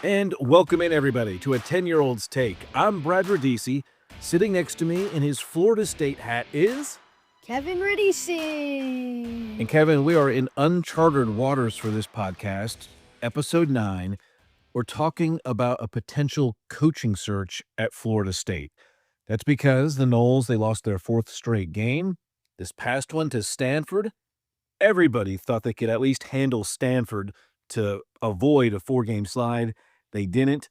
And welcome in, everybody, to a 10-year-old's take. I'm Brad Radisi. Sitting next to me in his Florida State hat is... Kevin Radisi. And Kevin, we are in uncharted waters for this podcast, episode 9. We're talking about a potential coaching search at Florida State. That's because the Noles, they lost their 4th straight game. This past one to Stanford. Everybody thought they could at least handle Stanford to avoid a 4-game slide. They didn't.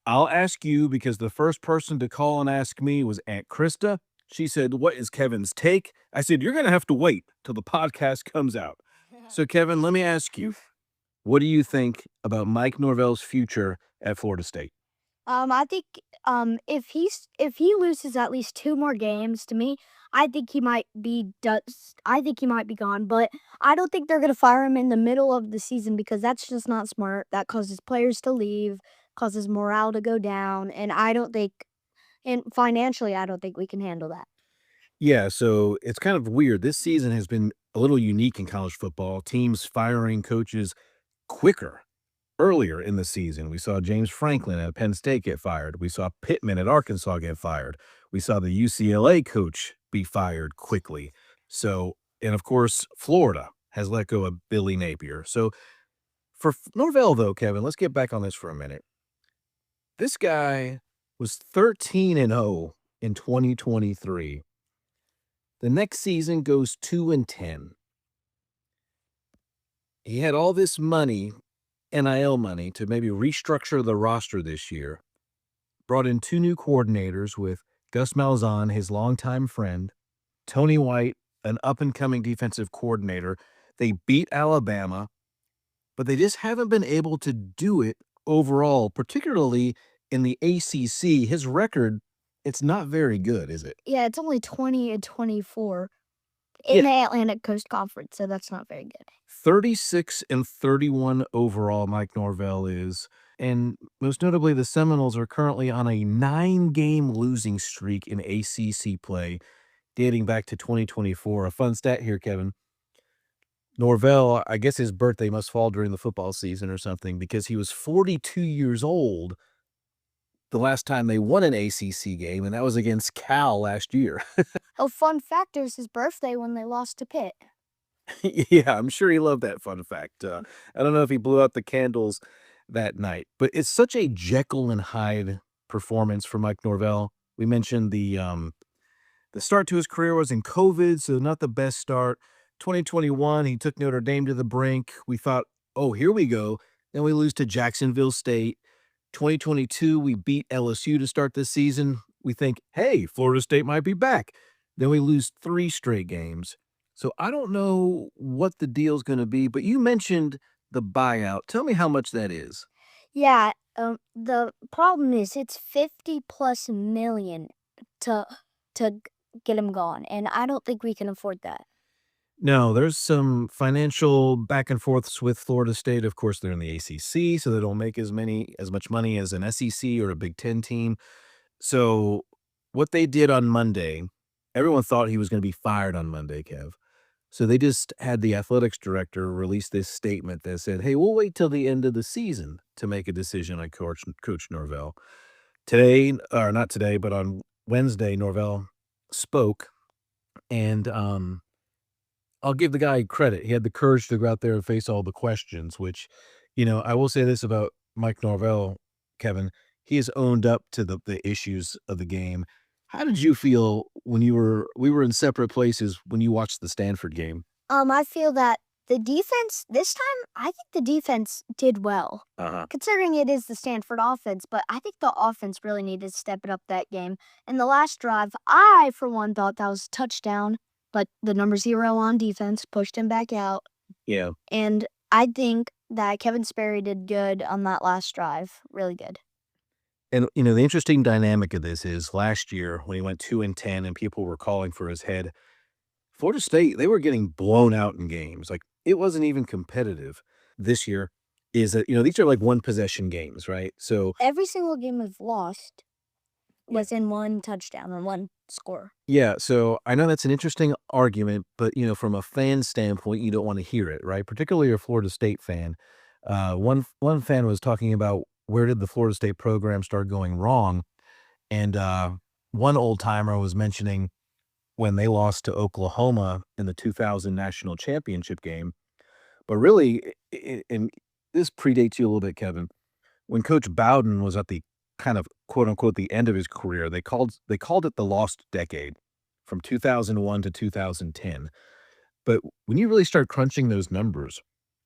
I'll ask you because the first person to call and ask me was Aunt Krista. She said, "What is Kevin's take?" I said, "You're going to have to wait till the podcast comes out." So, Kevin, let me ask you, what do you think about Mike Norvell's future at Florida State? I think if he loses at least 2 more games to me, I think he might be gone, but I don't think they're gonna fire him in the middle of the season because that's just not smart. That causes players to leave, causes morale to go down, and financially, I don't think we can handle that. Yeah, so it's kind of weird. This season has been a little unique in college football. Teams firing coaches quicker earlier in the season. We saw James Franklin at Penn State get fired. We saw Pittman at Arkansas get fired. We saw the UCLA coach be fired quickly. So, and of course, Florida has let go of Billy Napier. So for Norvell, though, Kevin, let's get back on this for a minute. This guy was 13-0 in 2023. The next season goes 2-10. He had all this money, NIL money, to maybe restructure the roster this year. Brought in 2 new coordinators with Gus Malzahn, his longtime friend, Tony White, an up-and-coming defensive coordinator. They beat Alabama, but they just haven't been able to do it overall, particularly in the ACC. His record, it's not very good, is it? Yeah, it's only 20-24 in the Atlantic Coast Conference, so that's not very good. 36-31 overall, Mike Norvell is. And most notably, the Seminoles are currently on a 9-game losing streak in ACC play, dating back to 2024. A fun stat here, Kevin. Norvell, I guess his birthday must fall during the football season or something, because he was 42 years old the last time they won an ACC game, and that was against Cal last year. Oh, fun fact, it was his birthday when they lost to Pitt. Yeah, I'm sure he loved that fun fact. I don't know if he blew out the candles that night, but it's such a Jekyll and Hyde performance for Mike Norvell. We mentioned the start to his career was in COVID, so not the best start. 2021, he took Notre Dame to the brink. We thought, oh, here we go. Then we lose to Jacksonville State. 2022, we beat LSU to start this season. We think, hey, Florida State might be back. Then we lose 3 straight games. So I don't know what the deal's going to be, but you mentioned the buyout. Tell me how much that is. Yeah, the problem is it's 50+ million to get him gone, and I don't think we can afford that. No, there's some financial back and forths with Florida State. Of course, they're in the ACC, so they don't make as much money as an SEC or a Big Ten team. So what they did on Monday, everyone thought he was going to be fired on Monday, Kev. So they just had the athletics director release this statement that said, hey, we'll wait till the end of the season to make a decision on Coach Norvell. Today, or not today, but on Wednesday, Norvell spoke, and I'll give the guy credit. He had the courage to go out there and face all the questions, which, I will say this about Mike Norvell, Kevin. He has owned up to the issues of the game. How did you feel when we were in separate places when you watched the Stanford game? I feel that the defense this time, I think the defense did well. Considering it is the Stanford offense, but I think the offense really needed to step it up that game. In the last drive, I, for one, thought that was a touchdown, but the number 0 on defense pushed him back out. Yeah. And I think that Kevin Sperry did good on that last drive. Really good. And, the interesting dynamic of this is last year when he went 2-10 and people were calling for his head, Florida State, they were getting blown out in games. Like, it wasn't even competitive. This year is that, these are like 1-possession games, right? So every single game we've lost was in 1 touchdown or 1 score. Yeah, so I know that's an interesting argument, but, from a fan standpoint, you don't want to hear it, right? Particularly a Florida State fan. One fan was talking about where did the Florida State program start going wrong? And one old timer was mentioning when they lost to Oklahoma in the 2000 national championship game. But really, and this predates you a little bit, Kevin. When Coach Bowden was at the kind of quote unquote the end of his career, they called it the lost decade from 2001 to 2010. But when you really start crunching those numbers,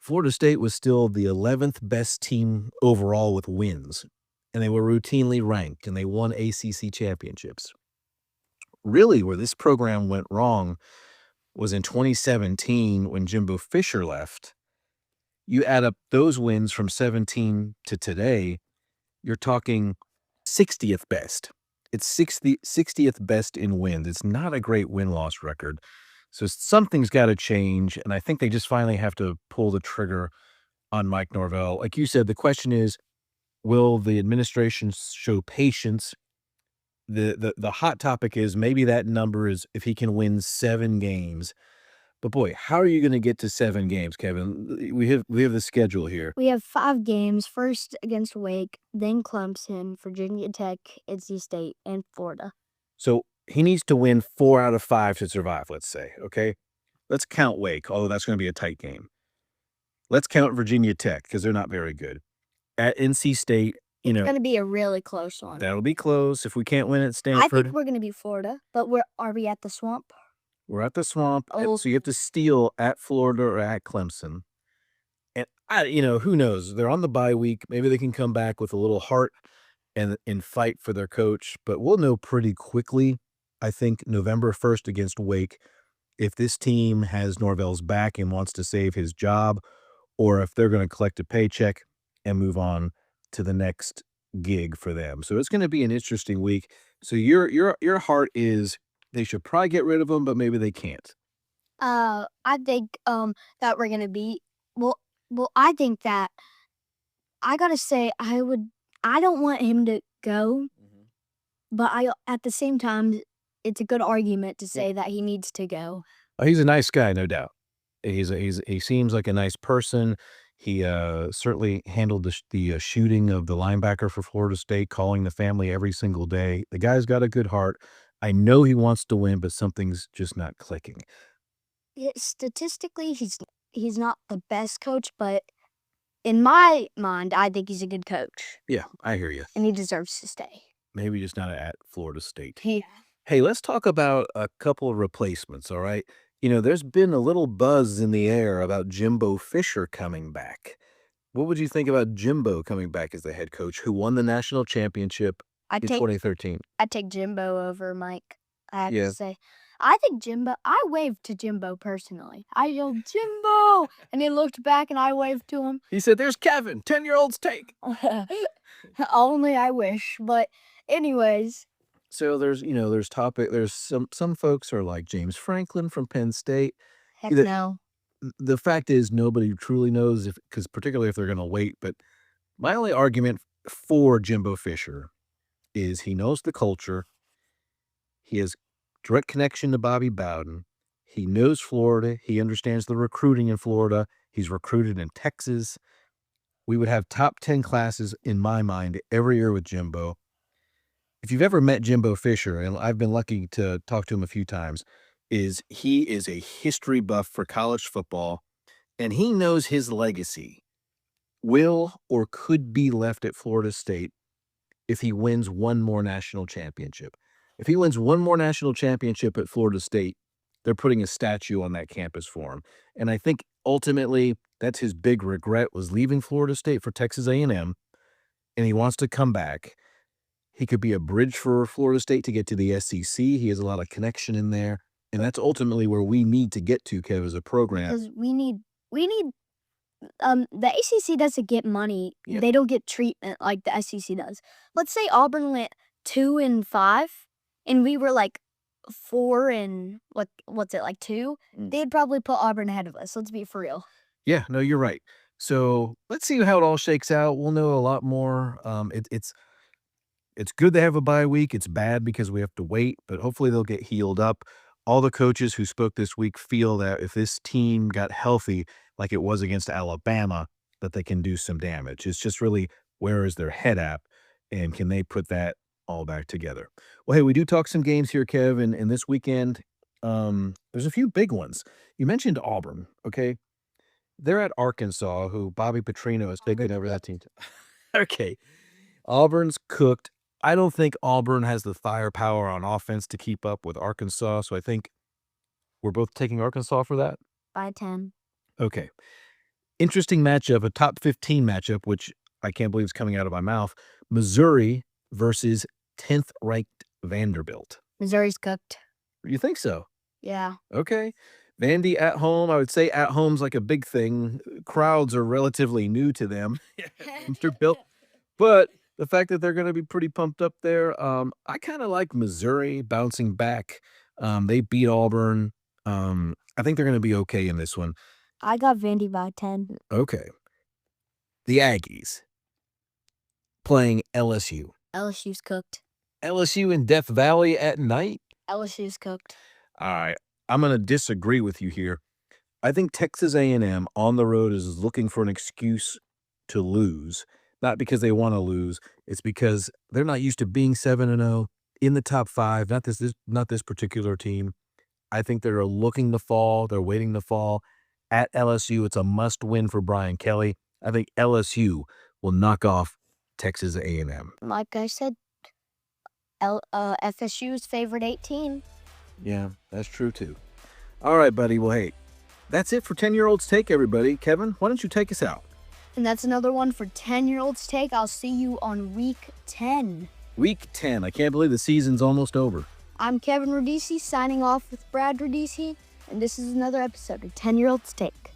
Florida State was still the 11th best team overall with wins, and they were routinely ranked, and they won ACC championships. Really, where this program went wrong was in 2017 when Jimbo Fisher left. You add up those wins from 17 to today, you're talking 60th best. It's 60th best in wins. It's not a great win-loss record. So something's gotta change, and I think they just finally have to pull the trigger on Mike Norvell. Like you said, the question is, will the administration show patience? The hot topic is maybe that number is if he can win 7 games. But boy, how are you gonna get to 7 games, Kevin? We have the schedule here. We have 5 games, first against Wake, then Clemson, Virginia Tech, NC State, and Florida. So he needs to win 4 out of 5 to survive, let's say, okay? Let's count Wake, although that's gonna be a tight game. Let's count Virginia Tech because they're not very good. At NC State, It's gonna be a really close one. that'll be close. If we can't win at I Stanford, think we're gonna beat Florida, but are we at the Swamp? we're at the Swamp, Oh. so you have to steal at Florida or at Clemson. And who knows? They're on the bye week. Maybe they can come back with a little heart and fight for their coach, but we'll know pretty quickly, I think, November 1st against Wake, if this team has Norvell's back and wants to save his job, or if they're gonna collect a paycheck and move on to the next gig for them. So it's gonna be an interesting week. So your heart is they should probably get rid of him, but maybe they can't. I think that we're gonna beat. Well, I think that I gotta say I don't want him to go, but at the same time it's a good argument to say that he needs to go. Oh, he's a nice guy, no doubt. He seems like a nice person. He certainly handled the shooting of the linebacker for Florida State, calling the family every single day. The guy's got a good heart. I know he wants to win, but something's just not clicking. Statistically, he's not the best coach, but in my mind, I think he's a good coach, Yeah, I hear you. and he deserves to stay. Maybe just not at Florida State. Yeah. Hey, let's talk about a couple of replacements, all right? There's been a little buzz in the air about Jimbo Fisher coming back. What would you think about Jimbo coming back as the head coach who won the national championship I'd in take 2013? I'd take Jimbo over Mike. I have Yeah. to say. I think Jimbo. I waved to Jimbo personally. I yelled Jimbo, and he looked back, and I waved to him. He said, "There's Kevin, 10-year-olds take." Only I wish, but anyways. So there's some folks are like James Franklin from Penn State. Heck The no. the fact is nobody truly knows because particularly if they're gonna wait, but my only argument for Jimbo Fisher is he knows the culture. He has direct connection to Bobby Bowden. He knows Florida. He understands the recruiting in Florida. He's recruited in Texas. We would have top 10 classes in my mind every year with Jimbo. If you've ever met Jimbo Fisher, and I've been lucky to talk to him a few times, he is a history buff for college football, and he knows his legacy will or could be left at Florida State if he wins one more national championship. If he wins one more national championship at Florida State, they're putting a statue on that campus for him. And I think ultimately that's his big regret was leaving Florida State for Texas A&M, and he wants to come back. He could be a bridge for Florida State to get to the SEC. He has a lot of connection in there, and that's ultimately where we need to get to, Kev, as a program. Because we need the ACC doesn't get money. Yeah. They don't get treatment like the SEC does. Let's say Auburn went 2-5, and we were like 4 and what's it like 2? They'd probably put Auburn ahead of us. Let's be for real. Yeah, no, you're right. So let's see how it all shakes out. We'll know a lot more. It's good to have a bye week. It's bad because we have to wait, but hopefully they'll get healed up. All the coaches who spoke this week feel that if this team got healthy, like it was against Alabama, that they can do some damage. It's just really Where is their head at? And can they put that all back together? Well, hey, we do talk some games here, Kev, and this weekend, there's a few big ones. You mentioned Auburn, okay? They're at Arkansas, who Bobby Petrino is taking over that team. Okay. Auburn's cooked. I don't think Auburn has the firepower on offense to keep up with Arkansas, so I think we're both taking Arkansas for that. By 10. Okay. Interesting matchup, a top 15 matchup, which I can't believe is coming out of my mouth. Missouri versus 10th ranked Vanderbilt. Missouri's cooked. You think so? Yeah. Okay. Vandy at home. I would say at home's like a big thing. Crowds are relatively new to them. Vanderbilt. But the fact that they're going to be pretty pumped up there, I kind of like Missouri bouncing back. They beat Auburn. I think they're going to be okay in this one. I got Vandy by 10. Okay. The Aggies playing LSU. LSU's cooked. LSU in Death Valley at night? LSU's cooked. All right. I'm going to disagree with you here. I think Texas A&M on the road is looking for an excuse to lose. Not because they want to lose. It's because they're not used to being 7-0 in the top 5. Not this particular team. I think they're looking to fall. They're waiting to fall. At LSU, it's a must-win for Brian Kelly. I think LSU will knock off Texas A&M. Like I said, FSU's favorite 18. Yeah, that's true too. All right, buddy. Well, hey, that's it for 10-Year-Olds Take, everybody. Kevin, why don't you take us out? And that's another one for 10-Year-Olds Take. I'll see you on week 10. Week 10. I can't believe the season's almost over. I'm Kevin Radici signing off with Brad Radici, and this is another episode of 10-Year-Olds Take.